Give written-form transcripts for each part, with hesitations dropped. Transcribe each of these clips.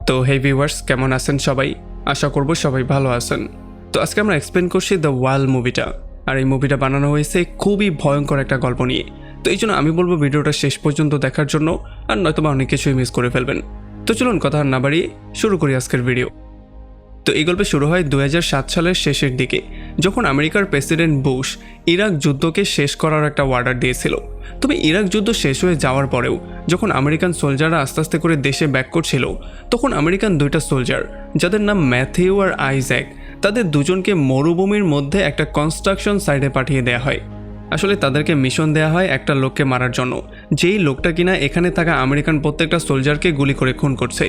তো হেই ভিউয়ার্স, কেমন আছেন সবাই? আশা করব সবাই ভালো আছেন। তো আজকে আমরা এক্সপ্লেন করছি দ্য ওয়াল মুভিটা। আর এই মুভিটা বানানো হয়েছে খুবই ভয়ঙ্কর একটা গল্প নিয়ে। তো এই জন্য আমি বলবো ভিডিওটা শেষ পর্যন্ত দেখার জন্য, আর নয়তোবা অনেক কিছুই মিস করে ফেলবেন। তো চলুন কথা না বাড়িয়ে শুরু করি আজকের ভিডিও। তো এই গল্পে শুরু হয় 2007 সালের শেষের দিকে, যখন আমেরিকার প্রেসিডেন্ট বুশ ইরাক যুদ্ধকে শেষ করার একটা অর্ডার দিয়েছিল। তবে ইরাক যুদ্ধ শেষ হয়ে যাওয়ার পরেও যখন আমেরিকান সোলজাররা আস্তে আস্তে করে দেশে ব্যাক করছিল, তখন আমেরিকান দুইটা সোলজার, যাদের নাম ম্যাথিউ আর আইজ্যাক, তাদের দুজনকে মরুভূমির মধ্যে একটা কনস্ট্রাকশন সাইটে পাঠিয়ে দেওয়া হয়। আসলে তাদেরকে মিশন দেওয়া হয় একটা লোককে মারার জন্য, যেই লোকটা কিনা এখানে থাকা আমেরিকান প্রত্যেকটা সোলজারকে গুলি করে খুন করছে।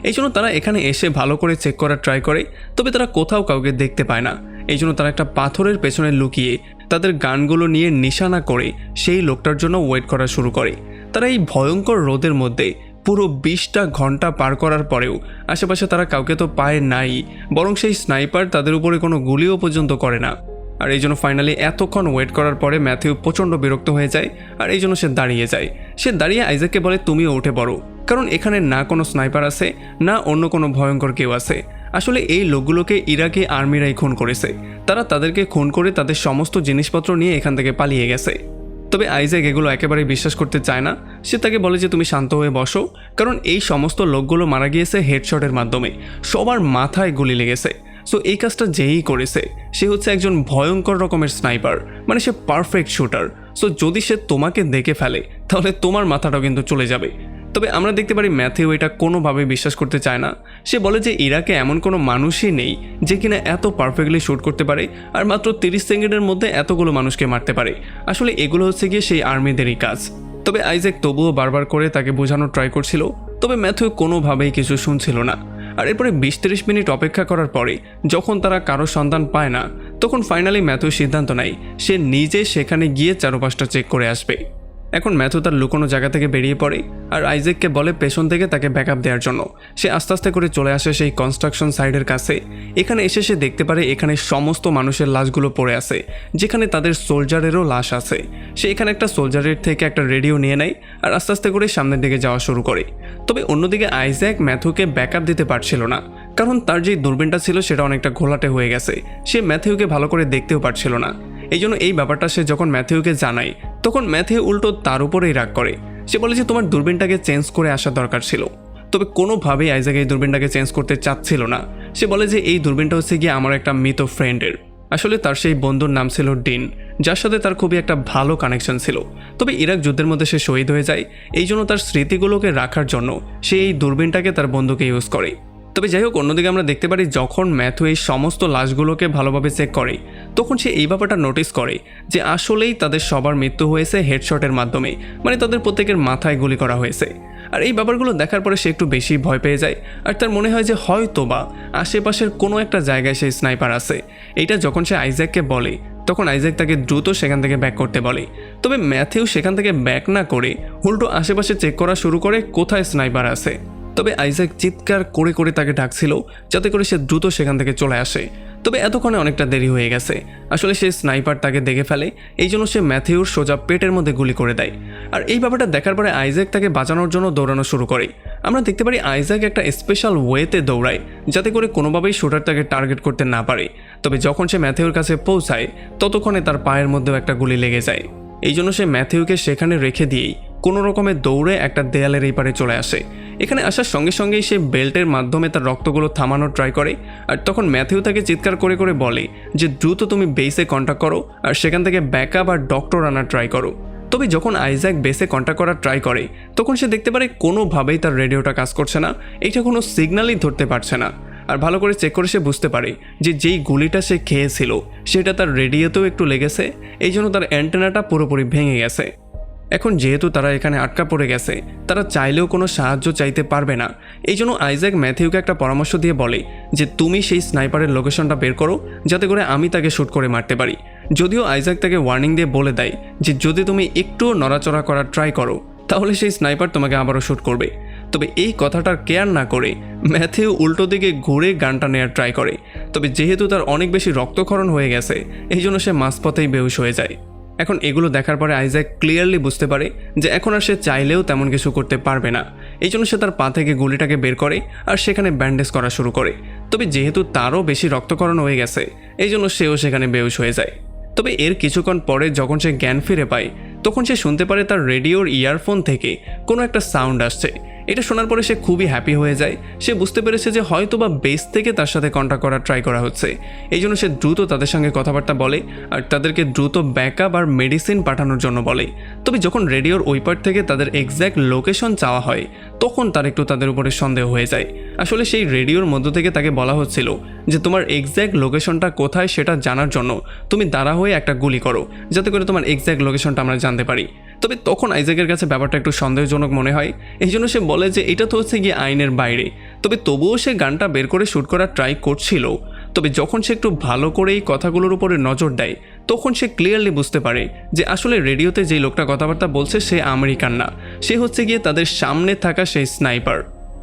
এই জন্য তারা এখানে এসে ভালো করে চেক করার ট্রাই করে, তবে তারা কোথাও কাউকে দেখতে পায় না। এই জন্য তারা একটা পাথরের পেছনে লুকিয়ে তাদের গানগুলো নিয়ে নিশানা করে সেই লোকটার জন্য ওয়েট করা শুরু করে। তারা এই ভয়ঙ্কর রোদের মধ্যে পুরো 20টা ঘন্টা পার করার পরেও আশেপাশে তারা কাউকে তো পায় নাই, বরং সেই স্নাইপার তাদের উপরে কোনো গুলিও পর্যন্ত করে না। আর এই জন্য ফাইনালি এতক্ষণ ওয়েট করার পরে ম্যাথিউ প্রচণ্ড বিরক্ত হয়ে যায়, আর এই জন্য সে দাঁড়িয়ে যায়। সে দাঁড়িয়ে আইজ্যাককে বলে, তুমিও উঠে পড়ো, কারণ এখানে না কোনো স্নাইপার আছে, না অন্য কোনো ভয়ঙ্কর কেউ আছে। আসলে এই লোকগুলোকে ইরাকি আর্মিরাই খুন করেছে। তারা তাদেরকে খুন করে তাদের সমস্ত জিনিসপত্র নিয়ে এখান থেকে পালিয়ে গেছে। তবে আইজ্যাক এগুলো একেবারেই বিশ্বাস করতে চায় না। সে তাকে বলে যে তুমি শান্ত হয়ে বসো, কারণ এই সমস্ত লোকগুলো মারা গিয়েছে হেডশটের মাধ্যমে, সবার মাথায় গুলি লেগেছে। সো এই কাজটা যেই করেছে সে হচ্ছে একজন ভয়ঙ্কর রকমের স্নাইপার, মানে সে পারফেক্ট শুটার। সো যদি সে তোমাকে দেখে ফেলে তাহলে তোমার মাথাটাও কিন্তু চলে যাবে। তবে আমরা দেখতে পারি ম্যাথিউ এটা কোনোভাবে বিশ্বাস করতে চায় না। সে বলে যে ইরাকে এমন কোনো মানুষই নেই যে কিনা এত পারফেক্টলি শ্যুট করতে পারে, আর মাত্র 30 সেকেন্ডের মধ্যে এতগুলো মানুষকে মারতে পারে। আসলে এগুলো হচ্ছে গিয়ে সেই আর্মিদেরই কাজ। তবে আইজ্যাক তবুও বারবার করে তাকে বোঝানোর ট্রাই করছিল, তবে ম্যাথিউ কোনোভাবেই কিছু শুনছিল না। আর এরপরে 20-30 মিনিট অপেক্ষা করার পরে যখন তারা কারো সন্ধান পায় না, তখন ফাইনালি ম্যাথিউ সিদ্ধান্ত নেয় সে নিজে সেখানে গিয়ে চারপাশটা চেক করে আসবে। এখন ম্যাথিউ তার লুকোনো জায়গা থেকে বেরিয়ে পড়ে, আর আইজ্যাককে বলে পেছন থেকে তাকে ব্যাকআপ দেওয়ার জন্য। সে আস্তে আস্তে করে চলে আসে সেই কনস্ট্রাকশন সাইটের কাছে। এখানে এসে সে দেখতে পারে এখানে সমস্ত মানুষের লাশগুলো পড়ে আছে, যেখানে তাদের সোলজারেরও লাশ আছে। সে এখানে একটা সোলজারের থেকে একটা রেডিও নিয়ে নেয়, আর আস্তে আস্তে করে সামনের দিকে যাওয়া শুরু করে। তবে অন্যদিকে আইজ্যাক ম্যাথিউকে ব্যাকআপ দিতে পারছিল না, কারণ তার যে দূরবীনটা ছিল সেটা অনেকটা ঘোলাটে হয়ে গেছে। সে ম্যাথিউকে ভালো করে দেখতেও পারছিল না। এই জন্য এই ব্যাপারটা সে যখন ম্যাথিউকে জানায়, তখন ম্যাথিউ উল্টো তার উপরেই রাগ করে। সে বলে যে তোমার দূরবীনটাকে চেঞ্জ করে আসার দরকার ছিল। তবে কোনোভাবেই আইজ্যাক এই দূরবীনটাকে চেঞ্জ করতে চাচ্ছিল না। সে বলে যে এই দূরবীনটা হচ্ছে গিয়ে আমার একটা মৃত ফ্রেন্ডের। আসলে তার সেই বন্ধুর নাম ছিল ডিন, যার সাথে তার খুবই একটা ভালো কানেকশন ছিল। তবে ইরাক যুদ্ধের মধ্যে সে শহীদ হয়ে যায়। এই জন্য তার স্মৃতিগুলোকে রাখার জন্য সে এই দূরবীনটাকে তার বন্ধুকে ইউজ করে। তবে যাই হোক, অন্যদিকে আমরা দেখতে পারি যখন ম্যাথিউ এই সমস্ত লাশগুলোকে ভালোভাবে চেক করে, তখন সে এই ব্যাপারটা নোটিস করে যে আসলেই তাদের সবার মৃত্যু হয়েছে হেডশটের মাধ্যমে, মানে তাদের প্রত্যেকের মাথায় গুলি করা হয়েছে। আর এই ব্যাপারগুলো দেখার পরে সে একটু বেশি ভয় পেয়ে যায়, আর তার মনে হয় যে হয়তোবা আশেপাশের কোনো একটা জায়গায় সেই স্নাইপার আছে। এইটা যখন সে আইজ্যাককে বলে, তখন আইজ্যাক তাকে দ্রুত সেখান থেকে ব্যাক করতে বলে। তবে ম্যাথিউ সেখান থেকে ব্যাক না করে উল্টো আশেপাশে চেক করা শুরু করে কোথায় স্নাইপার আছে। তবে আইজ্যাক চিৎকার করে করে তাকে ডাকছিল যাতে করে সে দ্রুত সেখান থেকে চলে আসে। তবে এতক্ষণে অনেকটা দেরি হয়ে গেছে। আসলে সেই স্নাইপার তাকে দেখে ফেলে, এই জন্য সে ম্যাথিউর সোজা পেটের মধ্যে গুলি করে দেয়। আর এই ব্যাপারটা দেখার পরে আইজ্যাক তাকে বাঁচানোর জন্য দৌড়ানো শুরু করে। আমরা দেখতে পারি আইজ্যাক একটা স্পেশাল ওয়েতে দৌড়ায় যাতে করে কোনোভাবেই শুটার তাকে টার্গেট করতে না পারে। তবে যখন সে ম্যাথিউর কাছে পৌঁছায়, ততক্ষণে তার পায়ের মধ্যেও একটা গুলি লেগে যায়। এই জন্য সে ম্যাথিউকে সেখানে রেখে দিয়েই কোনো রকমে দৌড়ে একটা দেয়ালের এই পারে চলে আসে। এখানে আসার সঙ্গে সঙ্গেই সে বেল্টের মাধ্যমে তার রক্তগুলো থামানোর ট্রাই করে। আর তখন ম্যাথিউ তাকে চিৎকার করে করে বলে যে দ্রুত তুমি বেসে কন্ট্যাক্ট করো, আর সেখান থেকে ব্যাকআপ আর ডক্টর আনার ট্রাই করো। তবে যখন আইজ্যাক বেসে কন্ট্যাক্ট করার ট্রাই করে, তখন সে দেখতে পারে কোনোভাবেই তার রেডিওটা কাজ করছে না, এইটা কোনো সিগন্যালই ধরতে পারছে না। আর ভালো করে চেক করে সে বুঝতে পারে যে যেই গুলিটা সে খেয়েছিল সেটা তার রেডিওতেও একটু লেগেছে, এই জন্য তার অ্যান্টেনাটা পুরোপুরি ভেঙে গেছে। এখন যেহেতু তারা এখানে আটকা পড়ে গেছে, তারা চাইলেও কোনো সাহায্য চাইতে পারবে না। এই জন্য আইজ্যাক ম্যাথিউকে একটা পরামর্শ দিয়ে বলে যে তুমি সেই স্নাইপারের লোকেশনটা বের করো যাতে করে আমি তাকে শ্যুট করে মারতে পারি। যদিও আইজ্যাক তাকে ওয়ার্নিং দিয়ে বলে দেয় যে যদি তুমি একটুও নড়াচড়া করার ট্রাই করো তাহলে সেই স্নাইপার তোমাকে আবারও শ্যুট করবে। তবে এই কথাটার কেয়ার না করে ম্যাথিউ উল্টো দিকে ঘুরে গানটা নেওয়ার ট্রাই করে। তবে যেহেতু তার অনেক বেশি রক্তক্ষরণ হয়ে গেছে, এই জন্য সে মাঝপথেই বেহুশ হয়ে যায়। এখন এগুলো দেখার পরে আইজ্যাক ক্লিয়ারলি বুঝতে পারে যে এখন আর সে চাইলেও তেমন কিছু করতে পারবে না। এই জন্য সে তার পা থেকে গুলিটাকে বের করে আর সেখানে ব্যান্ডেজ করা শুরু করে। তবে যেহেতু তারও বেশি রক্তক্ষরণ হয়ে গেছে এই জন্য সেও সেখানে বেহুশ হয়ে যায়। তবে এর কিছুক্ষণ পরে যখন সে জ্ঞান ফিরে পায় তখন সে শুনতে পারে তার রেডিওর ইয়ারফোন থেকে কোনো একটা সাউন্ড আসছে। এটা শোনার পরে সে খুবই হ্যাপি হয়ে যায়। সে বুঝতে পেরেছে যে হয়তো বা বেস থেকে তার সাথে কন্ট্যাক্ট করার ট্রাই করা হচ্ছে। এই জন্য সে দ্রুত তাদের সঙ্গে কথাবার্তা বলে আর তাদেরকে দ্রুত ব্যাকআপ আর মেডিসিন পাঠানোর জন্য বলে। তবে যখন রেডিওর ওই পার থেকে তাদের এক্স্যাক্ট লোকেশন চাওয়া হয় তখন তার একটু তাদের উপরে সন্দেহ হয়ে যায়। আসলে সেই রেডিওর মধ্য থেকে তাকে বলা হচ্ছিল যে তোমার এক্স্যাক্ট লোকেশনটা কোথায় সেটা জানার জন্য তুমি দাঁড়া হয়ে একটা গুলি করো, যাতে করে তোমার এক্স্যাক্ট লোকেশনটা আমরা জানতে পারি। তবে তখন আইজ্যাকের কাছে ব্যাপারটা একটু সন্দেহজনক মনে হয়। এই জন্য সে বলে যে এটা তো হচ্ছে গিয়ে আইনের বাইরে। তবে তবুও সে গানটা বের করে শ্যুট করার ট্রাই করছিল। তবে যখন সে একটু ভালো করে এই কথাগুলোর উপরে নজর দেয় তখন সে ক্লিয়ারলি বুঝতে পারে যে আসলে রেডিওতে যেই লোকটা কথাবার্তা বলছে সে আমেরিকান না, সে হচ্ছে গিয়ে তাদের সামনে থাকা সেই স্নাইপার।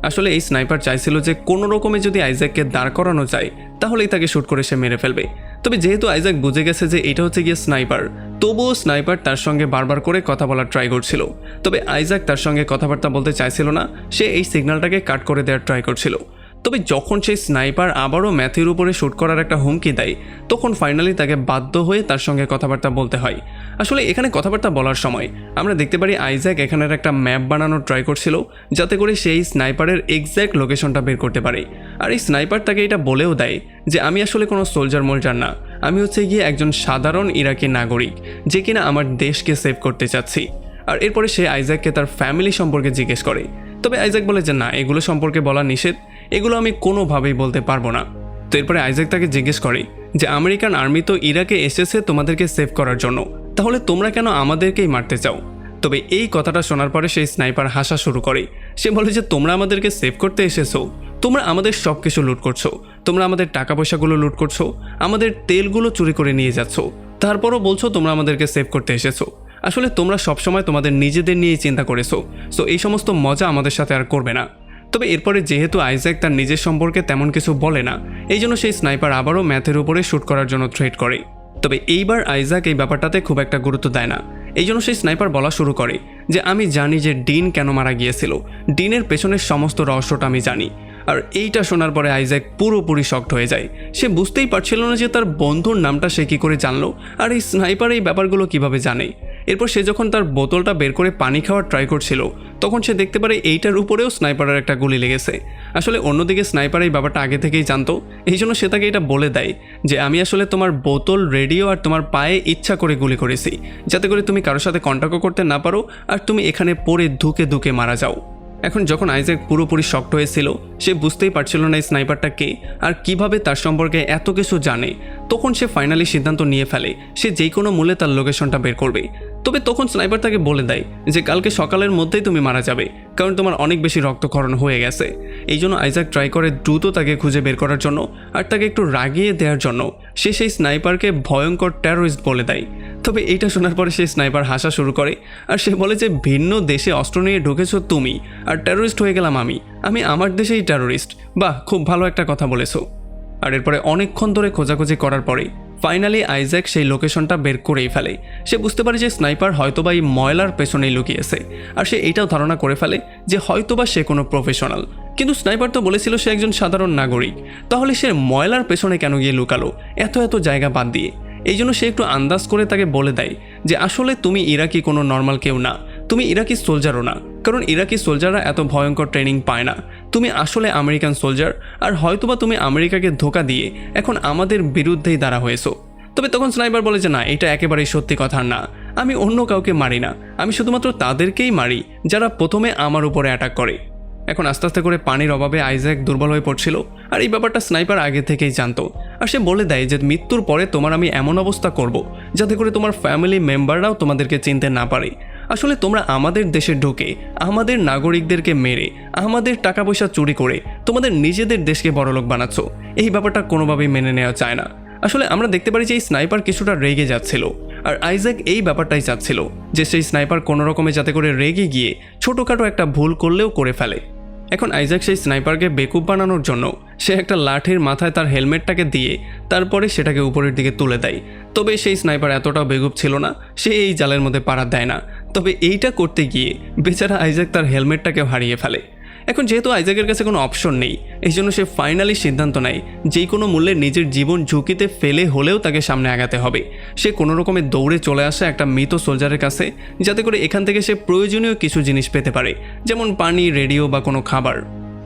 আসলে এই স্নাইপার চাইছিল যে কোনো রকমে যদি আইজ্যাককে দাঁড় করানো যায় তাহলেই তাকে শ্যুট করে সে মেরে ফেলবে। তবে যেহেতু আইজ্যাক বুঝে গেছে যে এটা হচ্ছে গিয়ে স্নাইপার, তবুও স্নাইপার তার সঙ্গে বারবার করে কথা বলার ট্রাই করছিল। তবে আইজ্যাক তার সঙ্গে কথাবার্তা বলতে চাইছিল না, সে এই সিগন্যালটাকে কাট করে দেওয়ার ট্রাই করছিল। তবে যখন সেই স্নাইপার আবারও ম্যাথির উপরে শ্যুট করার একটা হুমকি দেয় তখন ফাইনালি তাকে বাধ্য হয়ে তার সঙ্গে কথাবার্তা বলতে হয়। আসলে এখানে কথাবার্তা বলার সময় আমরা দেখতে পারি আইজ্যাক এখানের একটা ম্যাপ বানানোর ট্রাই করছিল যাতে করে সেই স্নাইপারের এক্স্যাক্ট লোকেশনটা বের করতে পারে। আর এই স্নাইপার তাকে এটা বলেও দেয় যে আমি আসলে কোনো সোলজার মোলজার না, আমি হচ্ছে গিয়ে একজন সাধারণ ইরাকি নাগরিক যে কিনা আমার দেশকে সেভ করতে চাচ্ছি। আর এরপরে সে আইজ্যাককে তার ফ্যামিলি সম্পর্কে জিজ্ঞেস করে। তবে আইজ্যাক বলে যে না, এগুলো সম্পর্কে বলা নিষেধ, এগুলো আমি কোনোভাবেই বলতে পারবো না। তো এরপরে আইজ্যাক তাকে জিজ্ঞেস করে যে আমেরিকান আর্মি তো ইরাকে এসেছে তোমাদেরকে সেভ করার জন্য, তাহলে তোমরা কেন আমাদেরকেই মারতে চাও? তবে এই কথাটা শোনার পরে সেই স্নাইপার হাসা শুরু করে। সে বলে যে তোমরা আমাদেরকে সেভ করতে এসেছো, তোমরা আমাদের সব কিছু লুট করছো, তোমরা আমাদের টাকা পয়সাগুলো লুট করছো, আমাদের তেলগুলো চুরি করে নিয়ে যাচ্ছ, তারপরও বলছো তোমরা আমাদেরকে সেভ করতে এসেছো। আসলে তোমরা সবসময় তোমাদের নিজেদের নিয়েই চিন্তা করেছো, সো এই সমস্ত মজা আমাদের সাথে আর করবে না। তবে এরপরে যেহেতু আইজ্যাক তার নিজের সম্পর্কে তেমন কিছু বলে না এই জন্য সেই স্নাইপার আবারও ম্যাথের উপরে শ্যুট করার জন্য থ্রেট করে। তবে এইবার আইজ্যাক এই ব্যাপারটাতে খুব একটা গুরুত্ব দেয় না। এই জন্য সেই স্নাইপার বলা শুরু করে যে আমি জানি যে ডিন কেন মারা গিয়েছিল, ডিনের পেছনের সমস্ত রহস্যটা আমি জানি। আর এইটা শোনার পরে আইজ্যাক পুরোপুরি শকড হয়ে যায়। সে বুঝতেই পারছিল না যে তার বন্ধুর নামটা সে কী করে জানলো আর এই স্নাইপার এই ব্যাপারগুলো কিভাবে জানে। এরপর সে যখন তার বোতলটা বের করে পানি খাওয়ার ট্রাই করছিল তখন সে দেখতে পারে এইটার উপরেও স্নাইপারের একটা গুলি লেগেছে। আসলে অন্যদিকে স্নাইপার এই ব্যাপারটা আগে থেকেই জানতো, এই জন্য সে তাকে এটা বলে দেয় যে আমি আসলে তোমার বোতল, রেডিও আর তোমার পায়ে ইচ্ছা করে গুলি করেছি যাতে করে তুমি কারোর সাথে কন্ট্যাক্টও করতে না পারো আর তুমি এখানে পড়ে ধুকে ধুকে মারা যাও। এখন যখন আইজ্যাক পুরোপুরি শকড হয়েছিল, সে বুঝতেই পারছিল না এই স্নাইপারটা কে আর কিভাবে তার সম্পর্কে এত কিছু জানে, তখন সে ফাইনালি সিদ্ধান্ত নিয়ে ফেলে সে যে কোনো মূল্যে তার লোকেশনটা বের করবে। তবে তখন স্নাইপার তাকে বলে দেয় যে কালকে সকালের মধ্যেই তুমি মারা যাবে, কারণ তোমার অনেক বেশি রক্তক্ষরণ হয়ে গেছে। এই জন্য আইজ্যাক ট্রাই করে দ্রুত তাকে খুঁজে বের করার জন্য আর তাকে একটু রাগিয়ে দেওয়ার জন্য সে সেই স্নাইপারকে ভয়ঙ্কর টেরোরিস্ট বলে দেয়। তবে এইটা শোনার পরে সেই স্নাইপার হাসা শুরু করে আর সে বলে যে ভিন্ন দেশে অস্ত্র নিয়ে ঢুকেছো তুমি আর টেরোরিস্ট হয়ে গেলাম আমি আমার দেশেই টেরোরিস্ট। বাহ, খুব ভালো একটা কথা বলেছো। আর এরপরে অনেকক্ষণ ধরে খোঁজাখুঁজি করার পরে ফাইনালি আইজ্যাক সেই লোকেশনটা বের করেই ফেলে। সে বুঝতে পারে যে স্নাইপার হয়তোবা এই ময়লার পেছনেই লুকিয়েছে আর সে এইটাও ধারণা করে ফেলে যে হয়তোবা সে কোনো প্রফেশনাল। কিন্তু স্নাইপার তো বলেছিল সে একজন সাধারণ নাগরিক, তাহলে সে ময়লার পেছনে কেন গিয়ে লুকালো এত জায়গা বাদ দিয়ে? এই জন্য সে একটু আন্দাজ করে তাকে বলে দেয় যে আসলে তুমি ইরাকি কোনো নর্মাল কেউ না, তুমি ইরাকি সোলজারও না, কারণ ইরাকি সোলজাররা এত ভয়ঙ্কর ট্রেনিং পায় না। তুমি আসলে আমেরিকান সোলজার আর হয়তোবা তুমি আমেরিকাকে ধোঁকা দিয়ে এখন আমাদের বিরুদ্ধেই দাঁড়া হয়েছো। তবে তখন স্নাইপার বলে যে না, এটা একেবারেই সত্যি কথা না, আমি অন্য কাউকে মারি না, আমি শুধুমাত্র তাদেরকেই মারি যারা প্রথমে আমার উপরে অ্যাটাক করে। এখন আস্তে আস্তে করে পানির অভাবে আইজ্যাক দুর্বল হয়ে পড়ছিল আর এই ব্যাপারটা স্নাইপার আগে থেকেই জানতো। আর সে বলে দেয় যে মৃত্যুর পরে তোমার আমি এমন অবস্থা করব যাতে করে তোমার ফ্যামিলি মেম্বাররাও তোমাদেরকে চিনতে না পারে। আসলে তোমরা আমাদের দেশে ঢুকে আমাদের নাগরিকদেরকে মেরে আমাদের টাকা পয়সা চুরি করে তোমাদের নিজেদের দেশকে বড়লোক বানাচ্ছ, এই ব্যাপারটা কোনোভাবেই মেনে নেওয়া যায় না। আসলে আমরা দেখতে পারি যে এই স্নাইপার কিছুটা রেগে যাচ্ছিল আর আইজ্যাক এই ব্যাপারটাই চাচ্ছিল যে সেই স্নাইপার কোনো রকমে যাতে করে রেগে গিয়ে ছোটোখাটো একটা ভুল করলেও করে ফেলে। এখন আইজ্যাক সেই স্নাইপারকে বেকুব বানানোর জন্য সে একটা লাঠির মাথায় তার হেলমেটটাকে দিয়ে তারপরে সেটাকে উপরের দিকে তুলে দেয়। তবে সেই স্নাইপার এতটাও বেকুব ছিল না, সে এই জালের মধ্যে পাড়া দেয় না, তবে এইটা করতে গিয়ে বেচারা আইজ্যাক তার হেলমেটটাকেও হারিয়ে ফেলে। এখন যেহেতু আইজ্যাকের কাছে কোনো অপশন নেই, এই জন্য সে ফাইনালি সিদ্ধান্ত নেয় যেই কোনো মূল্যে নিজের জীবন ঝুঁকিতে ফেলে হলেও তাকে সামনে আগাতে হবে। সে কোনো রকমে দৌড়ে চলে আসে একটা মৃত সোলজারের কাছে, যাতে করে এখান থেকে সে প্রয়োজনীয় কিছু জিনিস পেতে পারে, যেমন পানি, রেডিও বা কোনো খাবার।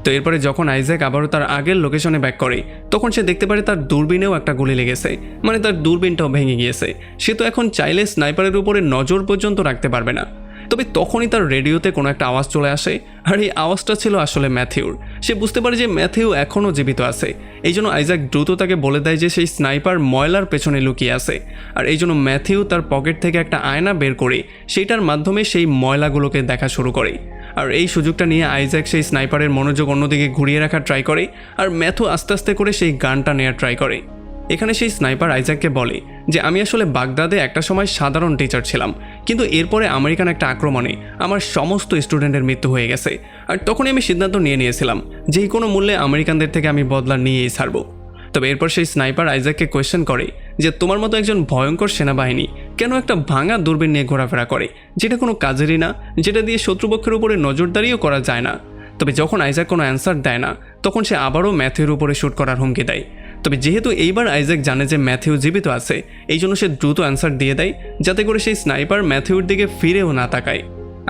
তো এরপরে যখন আইজ্যাক আবারও তার আগের লোকেশনে ব্যাক করে, তখন সে দেখতে পারে তার দূরবীনেও একটা গুলি লেগেছে, মানে তার দূরবীনটাও ভেঙে গিয়েছে। সে তো এখন চাইলে স্নাইপারের উপরে নজর পর্যন্ত রাখতে পারবে না। তবে তখনই তার রেডিওতে কোনো একটা আওয়াজ চলে আসে, আর এই আওয়াজটা ছিল আসলে ম্যাথিউর। সে বুঝতে পারে যে ম্যাথিউ এখনও জীবিত আছে। এই জন্য আইজ্যাক দ্রুত তাকে বলে দেয় যে সেই স্নাইপার ময়লার পেছনে লুকিয়ে আছে। আর এই জন্য ম্যাথিউ তার পকেট থেকে একটা আয়না বের করে সেইটার মাধ্যমে সেই ময়লাগুলোকে দেখা শুরু করে। আর এই সুযোগটা নিয়ে আইজ্যাক সেই স্নাইপারের মনোযোগ অন্যদিকে ঘুরিয়ে রাখার ট্রাই করে, আর ম্যাথু আস্তে আস্তে করে সেই গানটা নেওয়ার ট্রাই করে। এখানে সেই স্নাইপার আইজ্যাককে বলে যে আমি আসলে বাগদাদে একটা সময় সাধারণ টিচার ছিলাম, কিন্তু এরপরে আমেরিকান একটা আক্রমণে আমার সমস্ত স্টুডেন্টের মৃত্যু হয়ে গেছে। আর তখনই আমি সিদ্ধান্ত নিয়েছিলাম যে কোনো মূল্যে আমেরিকানদের থেকে আমি বদলা নিয়েই ছাড়ব। তবে এরপর সেই স্নাইপার আইজ্যাককে কোয়েশ্চেন করে যে তোমার মতো একজন ভয়ঙ্কর সেনাবাহিনী কেন একটা ভাঙা দূরবীন নিয়ে ঘোরাফেরা করে, যেটা কোনো কাজেরই না, যেটা দিয়ে শত্রুপক্ষের উপরে নজরদারিও করা যায় না। তবে যখন আইজ্যাক কোনো অ্যান্সার দেয় না, তখন সে আবারও ম্যাথিউর উপরে শ্যুট করার হুমকি দেয়। তবে যেহেতু এইবার আইজ্যাক জানে যে ম্যাথিউ জীবিত আছে, এই জন্য সে দ্রুত অ্যান্সার দিয়ে দেয়, যাতে করে সেই স্নাইপার ম্যাথিউর দিকে ফিরেও না তাকায়।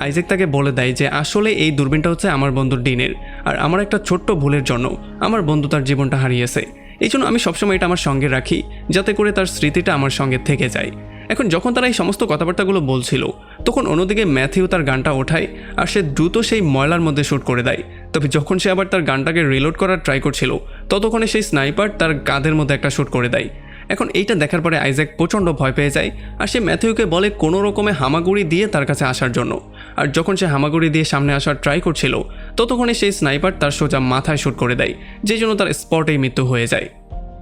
আইজ্যাক তাকে বলে দেয় যে আসলে এই দূরবীনটা হচ্ছে আমার বন্ধু ডিনের, আর আমার একটা ছোট্ট ভুলের জন্য আমার বন্ধু তার জীবনটা হারিয়েছে। এই জন্য আমি সবসময় এটা আমার সঙ্গে রাখি, যাতে করে তার স্মৃতিটা আমার সঙ্গে থেকে যায়। এখন যখন তারা এই সমস্ত কথাবার্তাগুলো বলছিল, তখন অন্যদিকে ম্যাথিউ তার গানটা ওঠায়, আর সে দ্রুত সেই ময়লার মধ্যে শ্যুট করে দেয়। তবে যখন সে আবার তার গানটাকে রিলোড করার ট্রাই করছিল, ততক্ষণে সেই স্নাইপার তার কাঁধের মধ্যে একটা শ্যুট করে দেয়। এখন এইটা দেখার পরে আইজ্যাক প্রচণ্ড ভয় পেয়ে যায়, আর সে ম্যাথিউকে বলে কোনো রকমে হামাগুড়ি দিয়ে তার কাছে আসার জন্য। আর যখন সে হামাগুড়ি দিয়ে সামনে আসার ট্রাই করছিল, ততক্ষণে সেই স্নাইপার তার সোজা মাথায় শ্যুট করে দেয়, যে জন্য তার স্পটেই মৃত্যু হয়ে যায়।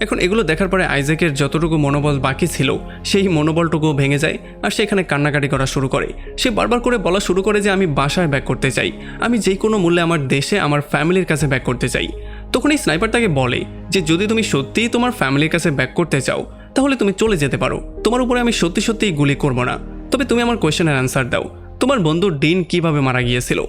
এখন এগুলো দেখার পরে আইজ্যাকের যতটুকু মনোবল বাকি ছিল, সেই মনোবলটুকু ভেঙে যায়, আর সেখানে কান্নাকাটি করা শুরু করে। সে বারবার করে বলা শুরু করে যে আমি বাসায় ব্যাক করতে চাই, আমি যে কোনো মূল্যে আমার দেশে আমার ফ্যামিলির কাছে ব্যাক করতে চাই। তখন এই স্নাইপার তাকে বলে যে যদি তুমি সত্যিই তোমার ফ্যামিলির কাছে ব্যাক করতে চাও, তাহলে তুমি চলে যেতে পারো, তোমার উপরে আমি সত্যি সত্যিই গুলি করবো না। তবে তুমি আমার কোয়েশ্চেনের অ্যান্সার দাও, তোমার বন্ধু ডিন কিভাবে মারা গিয়েছিল।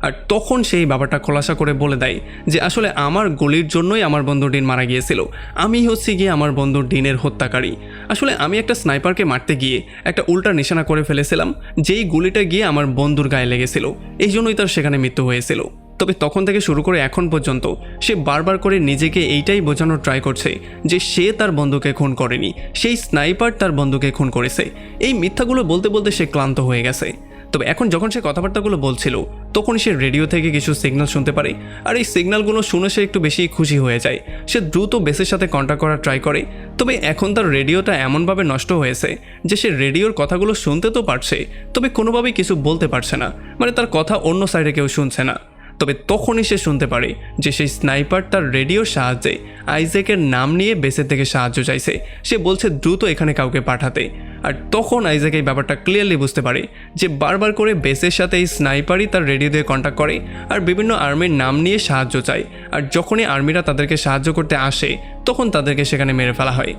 আর তখন সেই ব্যাপারটা খোলাসা করে বলে দেয় যে আসলে আমার গুলির জন্যই আমার বন্ধু ডিন মারা গিয়েছিল, আমি হচ্ছি গিয়ে আমার বন্ধু ডিনের হত্যাকারী। আসলে আমি একটা স্নাইপারকে মারতে গিয়ে একটা উল্টা নিশানা করে ফেলেছিলাম, যেই গুলিটা গিয়ে আমার বন্ধুর গায়ে লেগেছিল, এই জন্যই তার সেখানে মৃত্যু হয়েছিল। তবে তখন থেকে শুরু করে এখন পর্যন্ত সে বারবার করে নিজেকে এইটাই বোঝানোর ট্রাই করছে যে সে তার বন্ধুকে খুন করেনি, সেই স্নাইপার তার বন্ধুকে খুন করেছে। এই মিথ্যাগুলো বলতে বলতে সে ক্লান্ত হয়ে গেছে। তবে এখন যখন সে কথাবার্তাগুলো বলছিল, তখন সে রেডিও থেকে কিছু সিগন্যাল শুনতে পারে, আর এই সিগন্যালগুলো শুনে সে একটু বেশি খুশি হয়ে যায়। সে দ্রুত বেসের সাথে কন্ট্যাক্ট করার ট্রাই করে। তবে এখন তার রেডিওটা এমনভাবে নষ্ট হয়েছে যে সে রেডিওর কথাগুলো শুনতে তো পারছে, তবে কোনোভাবেই কিছু বলতে পারছে না, মানে তার কথা অন্য সাইডে কেউ শুনছে না। তবে তখনই সে শুনতে পারে যে সেই স্নাইপার তার রেডিওর সাহায্যে আইজ্যাকের নাম নিয়ে বেসের থেকে সাহায্য চাইছে। সে বলছে দ্রুত এখানে কাউকে পাঠাতে। আর তখন আইজ্যাক এই ব্যাপারটা ক্লিয়ারলি বুঝতে পারে যে বারবার করে বেসের সাথে এই স্নাইপারই তার রেডিও দিয়ে কন্ট্যাক্ট করে, আর বিভিন্ন আর্মির নাম নিয়ে সাহায্য চায়। আর যখনই আর্মিরা তাদেরকে সাহায্য করতে আসে, তখন তাদেরকে সেখানে মেরে ফেলা হয়।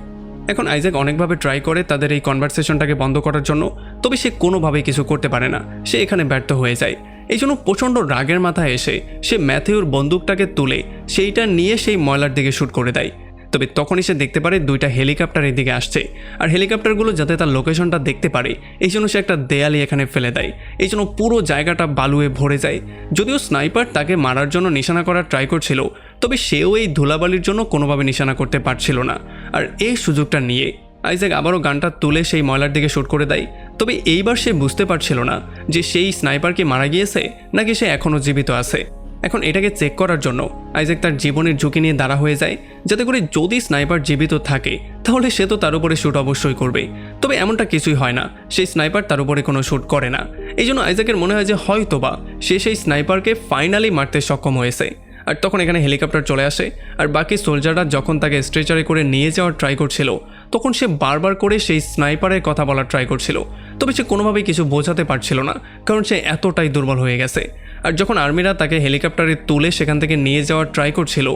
এখন আইজ্যাক অনেকভাবে ট্রাই করে তাদের এই কনভারসেশনটাকে বন্ধ করার জন্য, তবে সে কোনোভাবেই কিছু করতে পারে না, সে এখানে ব্যর্থ হয়ে যায়। এই জন্য প্রচণ্ড রাগের মাথায় এসে সে ম্যাথিউর বন্দুকটাকে তুলে সেইটা নিয়ে সেই ময়লার দিকে শ্যুট করে দেয়। তবে তখনই সে দেখতে পারে দুইটা হেলিকপ্টার এই দিকে আসছে, আর হেলিকপ্টারগুলো যাতে তার লোকেশনটা দেখতে পারে, এই জন্য সে একটা দেয়ালি এখানে ফেলে দেয়। এই জন্য পুরো জায়গাটা বালুয়ে ভরে যায়। যদিও স্নাইপার তাকে মারার জন্য নিশানা করার ট্রাই করছিল, তবে সেও এই ধুলাবালির জন্য কোনোভাবে নিশানা করতে পারছিল না। আর এই সুযোগটা নিয়ে আইজ্যাক আবারও গানটা তুলে সেই ময়লার দিকে শ্যুট করে দেয়। তবে এইবার সে বুঝতে পারছিল না যে সেই স্নাইপার কি মারা গিয়েছে নাকি সে এখনও জীবিত আছে। এখন এটাকে চেক করার জন্য আইজ্যাক তার জীবনের ঝুঁকি নিয়ে দাঁড়া হয়ে যায়, যাতে করে যদি স্নাইপার জীবিত থাকে তাহলে সে তো তার উপরে শ্যুট অবশ্যই করবে। তবে এমনটা কিছুই হয় না, সেই স্নাইপার তার উপরে কোনো শ্যুট করে না। এই জন্য আইজ্যাকের মনে হয় যে হয়তোবা সে সেই স্নাইপারকে ফাইনালি মারতে সক্ষম হয়েছে। আর তখন এখানে হেলিকপ্টার চলে আসে, আর বাকি সোলজাররা যখন তাকে স্ট্রেচারে করে নিয়ে যাওয়ার ট্রাই করছিল, তখন সে বারবার করে সেই স্নাইপারের কথা বলার ট্রাই করছিল। তবে সে কোনোভাবেই কিছু বোঝাতে পারছিল না, কারণ সে এতটাই দুর্বল হয়ে গেছে। আর যখন আর্মিরা তাকে হেলিকপ্টারে তুলে সেখান থেকে নিয়ে যাওয়ার ট্রাই করছিল,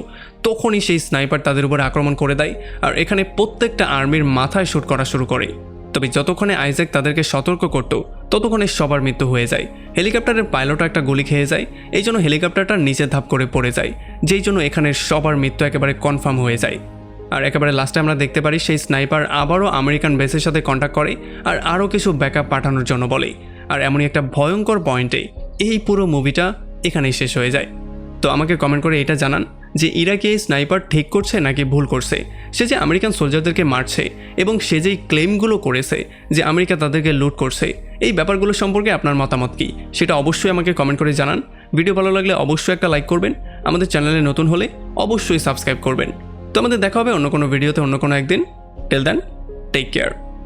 তখনই সেই স্নাইপার তাদের উপর আক্রমণ করে দেয়, আর এখানে প্রত্যেকটা আর্মির মাথায় শ্যুট করা শুরু করে। তবে যতক্ষণে আইজ্যাক তাদেরকে সতর্ক করত, ততক্ষণে সবার মৃত্যু হয়ে যায়। হেলিকপ্টারের পাইলটও একটা গুলি খেয়ে যায়, এই জন্য হেলিকপ্টারটা নিচে ধাপ করে পড়ে যায়, যেই জন্য এখানে সবার মৃত্যু একেবারে কনফার্ম হয়ে যায়। আর একেবারে লাস্টে আমরা দেখতে পারি সেই স্নাইপার আবারও আমেরিকান বেসের সাথে কন্ট্যাক্ট করে আর আরও কিছু ব্যাকআপ পাঠানোর জন্য বলে। আর এমনই একটা ভয়ঙ্কর পয়েন্টে এই পুরো মুভিটা এখানেই শেষ হয়ে যায়। তো আমাকে কমেন্ট করে এটা জানান যে ইরাকে এই স্নাইপার ঠিক করছে নাকি ভুল করছে। সে যে আমেরিকান সোলজারদেরকে মারছে এবং সে যেই ক্লেমগুলো করেছে যে আমেরিকা তাদেরকে লুট করছে, এই ব্যাপারগুলো সম্পর্কে আপনার মতামত কী সেটা অবশ্যই আমাকে কমেন্ট করে জানান। ভিডিও ভালো লাগলে অবশ্যই একটা লাইক করবেন, আমাদের চ্যানেলে নতুন হলে অবশ্যই সাবস্ক্রাইব করবেন। তো আমাদের দেখা হবে অন্য কোনো ভিডিওতে অন্য কোনো একদিন। Till then, take care.